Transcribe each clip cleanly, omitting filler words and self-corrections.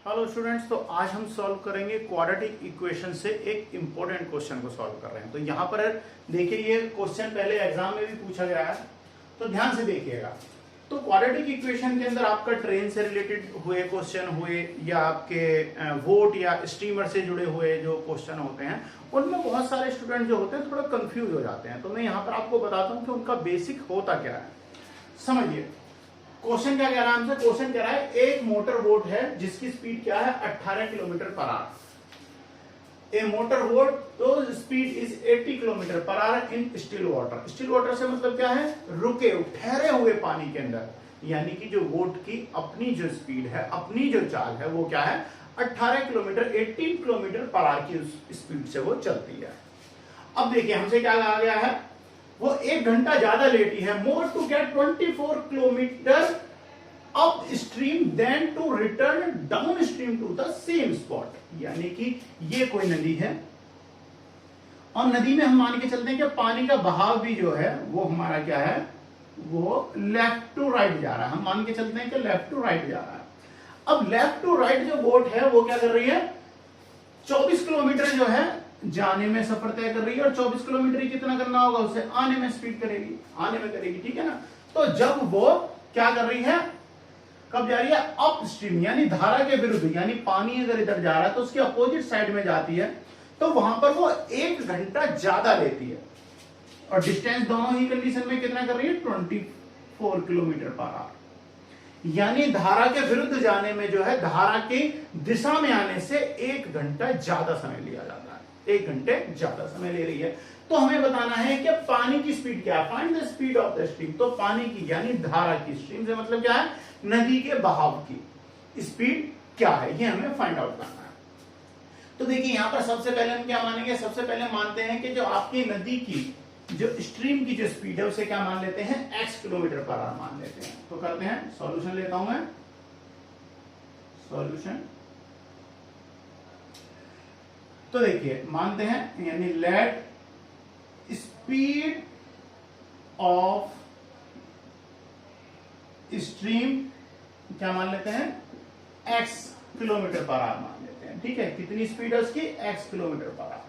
Hello students, तो आज हम सॉल्व करेंगे क्वाड्रेटिक इक्वेशन से एक इंपॉर्टेंट क्वेश्चन को सॉल्व कर रहे हैं। तो यहाँ पर देखिए, ये क्वेश्चन पहले एग्जाम में भी पूछा गया है, तो ध्यान से देखिएगा। तो क्वाड्रेटिक इक्वेशन के अंदर आपका ट्रेन से रिलेटेड हुए क्वेश्चन हुए या आपके वोट या स्टीमर से जुड़े हुए जो क्वेश्चन होते हैं, उनमें बहुत सारे स्टूडेंट जो होते हैं थोड़ा कंफ्यूज हो जाते हैं। तो मैं यहाँ पर आपको बताता हूँ कि उनका बेसिक होता क्या है। समझिए क्वेश्चन क्या कह रहा है हमसे। क्वेश्चन कह रहा है एक मोटर बोट है जिसकी स्पीड क्या है 18 किलोमीटर पर आवर। ए मोटर बोट तो speed is 80 kilometre per hour in still water. Still water से मतलब क्या है, रुके ठहरे हुए पानी के अंदर। यानी कि जो बोट की अपनी जो स्पीड है, अपनी जो चाल है, वो क्या है 18 किलोमीटर 18 किलोमीटर पर आवर की स्पीड से वो चलती है। अब देखिए हमसे क्या कहा गया है, वो 1 घंटा ज्यादा लेटी है, more to get 24 kilometre upstream than to return downstream to the same spot. यानी कि ये कोई नदी है और नदी में हम मान के चलते हैं कि पानी का बहाव भी जो है वो हमारा क्या है, वो लेफ्ट टू राइट जा रहा है। हम मान के चलते हैं कि लेफ्ट टू राइट जा रहा है। अब लेफ्ट टू राइट जो बोट है वो क्या कर रही है, 24 किलोमीटर जो है जाने में सफर तय कर रही है और 24 किलोमीटर ही कितना करना होगा, उसे आने में स्पीड करेगी, आने में करेगी, ठीक है ना। तो जब वो क्या कर रही है, कब जा रही है, अप स्ट्रीम यानी धारा के विरुद्ध, यानी पानी अगर इधर जा रहा है तो उसके अपोजिट साइड में जाती है, तो वहां पर वो 1 घंटा ज्यादा लेती है। और डिस्टेंस दोनों ही कंडीशन में कितना कर रही है, 24 किलोमीटर पर आवर। यानी धारा के विरुद्ध जाने में जो है, धारा की दिशा में आने से 1 घंटा ज्यादा समय लिया जाता है, 1 घंटे ज्यादा समय ले रही है। तो हमें बताना है कि पानी की स्पीड क्या है, find the speed of the stream. तो पानी की यानी धारा की, स्ट्रीम से मतलब क्या है, नदी के बहाव की स्पीड क्या है, ये हमें फाइंड आउट करना है। तो देखिए यहां पर सबसे पहले हम क्या मानेंगे, सबसे पहले मानते हैं कि जो आपकी नदी की जो स्ट्रीम की जो स्पीड है उसे क्या मान लेते हैं, x किलोमीटर पर आवर मान लेते हैं। तो करते हैं, सॉल्यूशन लेता हूं मैं, सॉल्यूशन। तो देखिए मानते हैं, यानी लेट स्पीड ऑफ स्ट्रीम क्या मान लेते हैं, x किलोमीटर पर आवर मान लेते हैं, ठीक है। कितनी स्पीड है उसकी, x किलोमीटर पर आवर।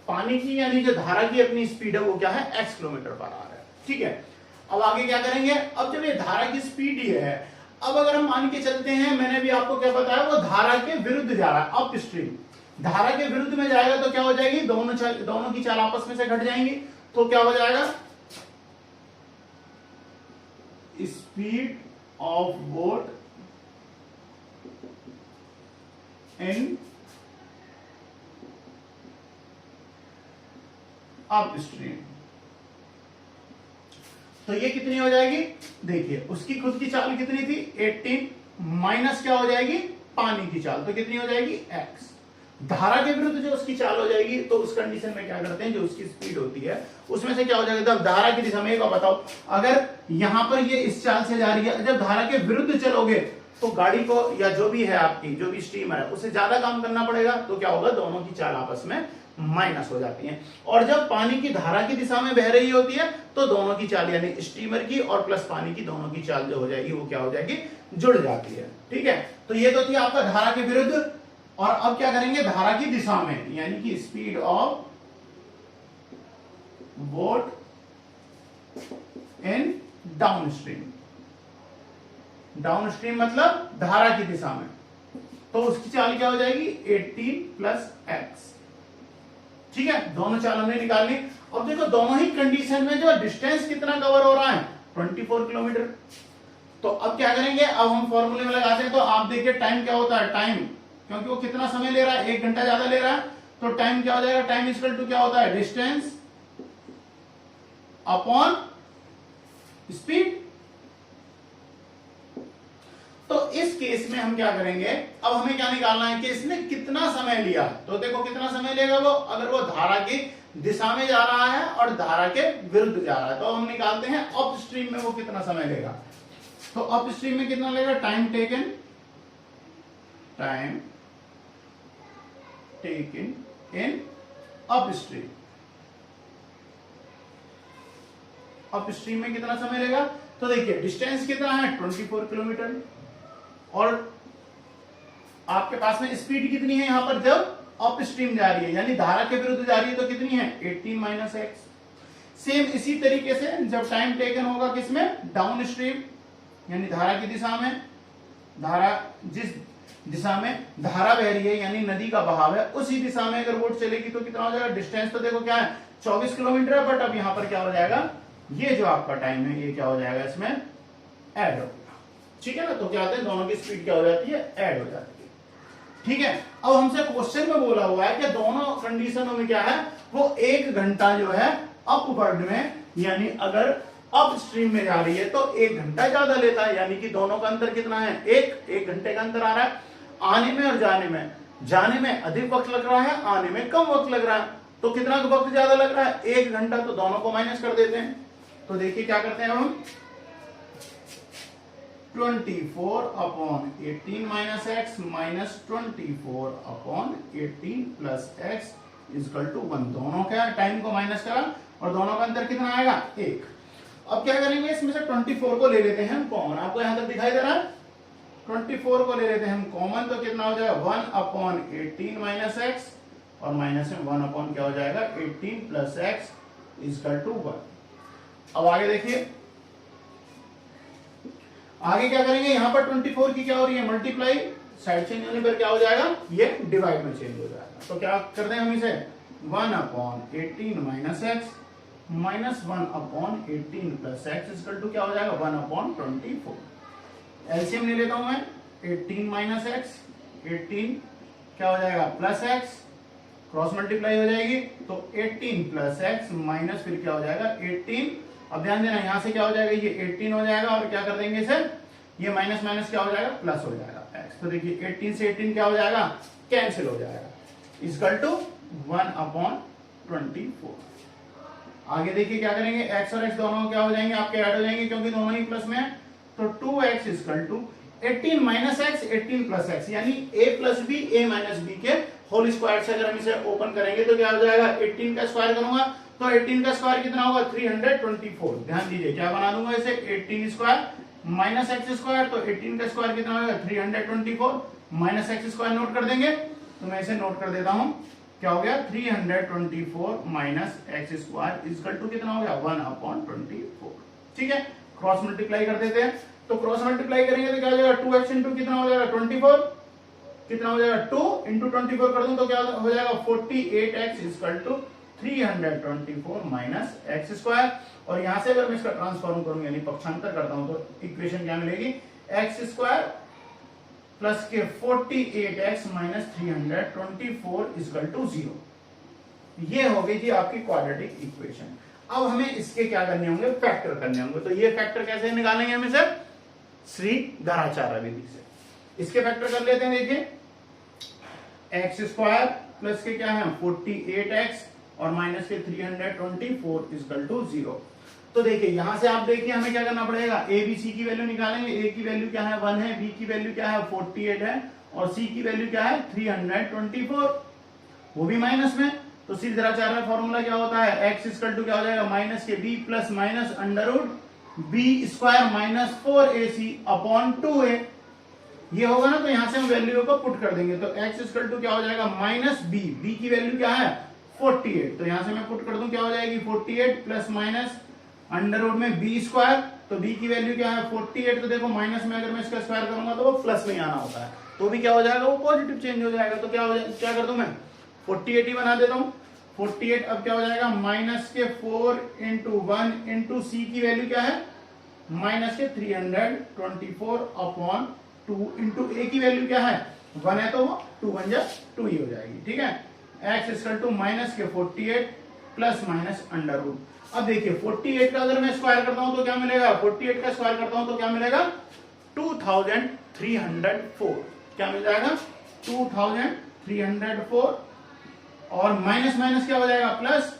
पानी की यानी जो धारा की अपनी स्पीड है वो क्या है, x किलोमीटर पर आवर है, ठीक है। अब आगे क्या करेंगे, अब जब ये धारा की स्पीड ही है, अब अगर हम मान के चलते हैं, मैंने भी आपको क्या बताया, वो धारा के विरुद्ध जा रहा है, अप स्ट्रीम। धारा के विरुद्ध में जाएगा तो क्या हो जाएगी, दोनों की चाल आपस में से घट जाएंगी। तो क्या हो जाएगा, speed of boat in up stream. तो ये कितनी हो जाएगी, देखिए उसकी खुद की चाल कितनी थी 18 माइनस क्या हो जाएगी, पानी की चाल, तो कितनी हो जाएगी x। धारा के विरुद्ध जो उसकी चाल हो जाएगी, तो उस कंडीशन में क्या करते हैं, जो उसकी स्पीड होती है उसमें से क्या हो जाएगा, जब धारा की दिशा में, एक बताओ, अगर यहां पर ये इस चाल से जा रही है, जब धारा के विरुद्ध चलोगे तो गाड़ी को या जो भी है आपकी जो भी स्टीमर है उसे ज्यादा काम करना पड़ेगा। तो क्या होगा, दोनों की चाल आपस में माइनस हो जाती है। और जब पानी की धारा की दिशा में बह रही होती है तो दोनों की चाल यानी स्टीमर की और प्लस पानी की, दोनों की चाल जो हो जाएगी वो क्या हो जाएगी, जुड़ जाती है, ठीक है। तो ये तो थी आपका धारा के विरुद्ध। और अब क्या करेंगे, धारा की दिशा में, यानी कि speed of boat in down stream. Down stream मतलब धारा की दिशा में, तो उसकी चाल क्या हो जाएगी 18 प्लस x, ठीक है। दोनों चाल हमने निकालनी। अब देखो दोनों ही कंडीशन में जो डिस्टेंस कितना कवर हो रहा है, 24 किलोमीटर। तो अब क्या करेंगे, अब हम फॉर्मूले में लगाते हैं। तो आप देखिए टाइम क्या होता है, टाइम, क्योंकि वो कितना समय ले रहा है, 1 घंटा ज्यादा ले रहा है, तो टाइम क्या हो जाएगा, टाइम इक्वल टू क्या होता है, डिस्टेंस अपॉन स्पीड। तो इस केस में हम क्या करेंगे, अब हमें क्या निकालना है कि इसने कितना समय लिया। तो देखो कितना समय लेगा वो, अगर वो धारा की दिशा में जा रहा है और धारा के विरुद्ध जा रहा है, तो हम निकालते हैं अप स्ट्रीम में वो कितना समय लेगा। तो अप स्ट्रीम में कितना लेगा, time taken in up stream. Up stream में कितना समय लेगा, तो देखिए डिस्टेंस कितना है 24 किलोमीटर और आपके पास में स्पीड कितनी है यहाँ पर जब अप स्ट्रीम जा रही है, यानी धारा के विरुद्ध जा रही है, तो कितनी है 18 माइनस एक्स। सेम इसी तरीके से जब टाइम टेकन होगा किसमें, डाउन स्ट्रीम, यानी धारा की दिशा में, धारा जिस दिशा में धारा बह रही है यानी नदी का बहाव है, उसी दिशा में अगर बोट चलेगी तो कितना हो जाएगा, डिस्टेंस तो देखो क्या है 24 किलोमीटर है, बट अब यहाँ पर क्या हो जाएगा, ये जो आपका टाइम है ये क्या हो जाएगा, इसमें ऐड हो जाएगा। ठीक है ना, तो क्या होता है, दोनों की स्पीड क्या हो जाती है, ऐड हो जाती है। ठीक है, अब हमसे क्वेश्चन में बोला हुआ है कि दोनों कंडीशनों में क्या है, वो 1 घंटा जो है अपवर्ड में, यानी अगर अप स्ट्रीम में जा रही है तो 1 घंटा ज्यादा लेता है, यानी कि दोनों का अंतर कितना है, एक घंटे का अंतर आ रहा है। आने में और जाने में अधिक वक्त लग रहा है, आने में कम वक्त लग रहा है, तो कितना वक्त ज्यादा लग रहा है, 1 घंटा, तो दोनों को माइनस कर देते हैं। तो देखिए क्या करते हैं हम, 24 upon 18 minus x minus 24 upon 18 plus x is equal to 1। दोनों का टाइम को माइनस करा और दोनों का अंतर कितना आएगा, 1। अब क्या करेंगे, इसमें से 24 को ले लेते हैं हम कॉमन, आपको यहां तक दिखाई दे रहा है, 24 को ले लेते हैं हम कॉमन, तो कितना हो जाएगा 1 अपॉन 18 माइनस एक्स और माइनस में 1 अपॉन क्या हो जाएगा 18 प्लस एक्स इजकल टू 1। अब आगे देखिए, आगे क्या करेंगे, यहां पर 24 की क्या हो रही है, मल्टीप्लाई, साइड चेंज होने पर क्या हो जाएगा, ये डिवाइड में चेंज हो जाएगा। तो क्या करते हैं हम इसे, 1 upon 18 minus x minus 1 upon 18 plus x is equal to क्या हो जाएगा 1 अपॉन 24। एलसीएम ले लेता हूं मैं, 18 माइनस एक्स, 18 क्या हो जाएगा प्लस एक्स, क्रॉस मल्टीप्लाई हो जाएगी, तो 18 प्लस एक्स माइनस फिर क्या हो जाएगा 18। अब ध्यान देना, यहां से क्या हो जाएगा, ये 18 हो जाएगा और क्या कर देंगे सर, ये माइनस माइनस क्या हो जाएगा, प्लस हो जाएगा एक्स। तो देखिए 18 से 18 क्या हो जाएगा, कैंसिल हो जाएगा, इजकल टू 1 अपॉन 24। आगे देखिए क्या करेंगे, एक्स और एक्स दोनों क्या हो जाएंगे, आपके ऐड हो जाएंगे क्योंकि दोनों ही प्लस में है, तो 2x is equal to 18 minus x 18 plus x, यानी a plus b a minus b के होल स्क्वायर से अगर हम इसे ओपन करेंगे तो क्या हो जाएगा, 18 का स्क्वायर करूंगा तो 18 का स्क्वायर कितना होगा 324। ध्यान दीजिए क्या बना दूंगा इसे, 18 स्क्वायर माइनस एक्स स्क्वायर, तो 18 का स्क्वायर कितना होगा 324 माइनस एक्स स्क्वायर नोट कर देंगे, तो मैं इसे नोट कर देता हूं, क्या हो गया 324 minus x square is equal to कितना हो गया 1 अपॉन 24। ठीक है, क्रॉस मल्टीप्लाई कर देते हैं, तो क्रॉस मल्टीप्लाई करेंगे तो क्या हो जाएगा 2x इंटू कितना हो जाएगा 24, कितना हो जाएगा 2 इंटू 24 कर दूं तो क्या हो जाएगा 48x is equal to 324 minus x square. और यहां से अगर मैं इसका ट्रांसफॉर्म करूं यानी पक्षांतर करता हूं तो इक्वेशन क्या मिलेगी, एक्स स्क्वायर प्लस के 48x माइनस 324 इजकल टू 0। ये हो गई थी आपकी क्वाड्रेटिक इक्वेशन। अब हमें इसके क्या करने होंगे, फैक्टर करने होंगे। तो ये फैक्टर कैसे निकालेंगे हम इसे, श्री धराचार्य विधि से। इसके फैक्टर कर लेते हैं, देखिए एक्स स्क्वायर प्लस के क्या है 48x और माइनस के 324 इजकल टू 0। तो देखिए यहां से आप देखिए हमें क्या करना पड़ेगा, ए बी सी की वैल्यू निकालेंगे। ए की वैल्यू क्या है 1 है, बी की वैल्यू क्या है 48 है और सी की वैल्यू क्या है 324, वो भी माइनस में। तो सीधे धराचार्य फॉर्मूला क्या होता है, एक्स इक्वल टू क्या हो जाएगा माइनस के b plus minus under root b square minus 4ac upon 2a। ये होगा ना, तो यहां से हम वैल्यू को पुट कर देंगे, तो एक्स इक्वल टू क्या हो जाएगा माइनस बी, बी की वैल्यू क्या है 48, तो यहां से मैं पुट कर दूं क्या हो जाएगी 48 प्लस माइनस अंडर रूट में बी स्क्वायर, तो बी की वैल्यू क्या है 48, तो देखो माइनस में अगर मैं इसका स्क्वायर करूंगा तो वो प्लस में आना होता है, तो भी क्या हो जाएगा वो पॉजिटिव चेंज हो जाएगा। तो क्या कर दूं मैं 48 ही बना देता हूं। 48 अब क्या हो जाएगा माइनस के 4 इंटू 1 इंटू सी की वैल्यू क्या है माइनस के 324 अपॉन 2 इंटू ए की वैल्यू क्या है 1 है, तो वो 2 बन जा 2 ही हो जाएगी। ठीक है, एक्स इक्वल टू माइनस के 48 प्लस माइनस अंडर रूट। अब देखिए 48 का अगर मैं स्क्वायर करता हूं तो क्या मिलेगा, 48 का स्क्वायर करता हूं तो क्या मिलेगा 2304, क्या मिल जाएगा 2304 और माइनस माइनस क्या हो जाएगा प्लस।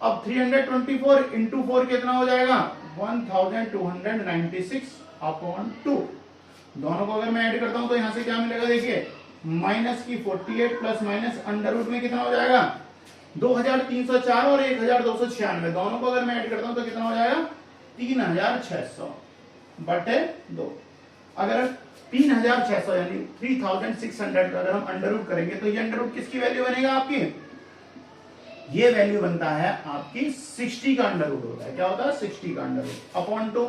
अब 324 इंटू 4 कितना हो जाएगा 1296 अपॉन 2। दोनों को अगर मैं ऐड करता हूं तो यहां से क्या मिलेगा, देखिए माइनस की 48 प्लस माइनस अंडर रूट में कितना हो जाएगा 2304 और 1296, दोनों को अगर मैं ऐड करता हूं तो कितना हो जाएगा 3600 बटे 2। अगर 3600 यानी 3600 का अगर हम अंडर रूट करेंगे तो ये अंडर रूट किसकी वैल्यू बनेगा आपकी, ये वैल्यू बनता है आपकी 60 का अंडर रूट होता है। क्या होता है 60 का अंडर रूट अपॉन 2।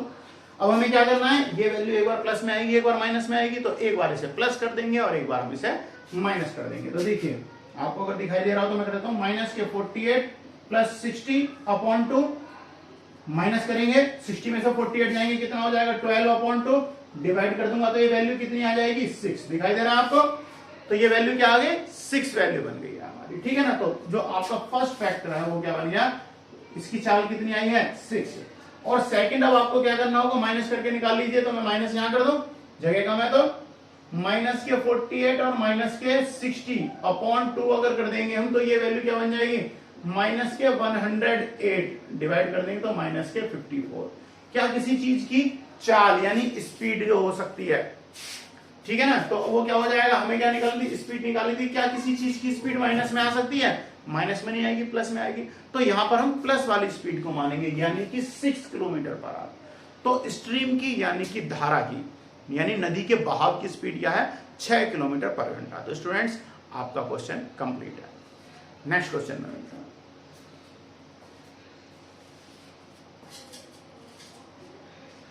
अब हमें क्या करना है, ये वैल्यू एक बार प्लस में आएगी एक बार माइनस में आएगी, तो एक बार इसे प्लस कर देंगे और एक बार हम इसे माइनस कर देंगे। तो देखिए आपको अगर दिखाई दे रहा हो तो मैं करता हूं माइनस के 48 प्लस 60 अपॉन 2, माइनस करेंगे 60 में से 48 जाएंगे कितना हो जाएगा 12 अपॉन 2, डिवाइड कर दूंगा तो ये वैल्यू कितनी आ जाएगी 6। दिखाई दे रहा है आपको, तो ये वैल्यू क्या आ गई 6 वैल्यू बन गई है हमारी, ठीक है ना। तो जो आपका फर्स्ट फैक्टर है वो क्या बन गया, इसकी चाल कितनी आई है 6। और सेकंड अब आपको क्या करना होगा, माइनस करके निकाल लीजिए। तो मैं माइनस यहां कर दूं, जगह कम है तो माइनस के 48 और माइनस के 60 अपॉन 2 अगर कर देंगे हम तो ये वैल्यू क्या बन जाएगी माइनस के 108, डिवाइड कर देंगे तो माइनस के 54। क्या किसी चीज की चाल यानी स्पीड जो हो सकती है, ठीक है ना, तो वो क्या हो जाएगा, हमें क्या निकालनी स्पीड निकाली थी, क्या किसी चीज की स्पीड माइनस में आ सकती है, माइनस में नहीं आएगी प्लस में आएगी। तो यहां पर हम प्लस वाली स्पीड को मानेंगे यानी कि 6 किलोमीटर पर आवर। तो स्ट्रीम की यानी कि धारा की यानी नदी के बहाव की स्पीड क्या है 6 किलोमीटर पर घंटा। तो स्टूडेंट्स आपका क्वेश्चन कंप्लीट है। नेक्स्ट क्वेश्चन में मिलते हैं।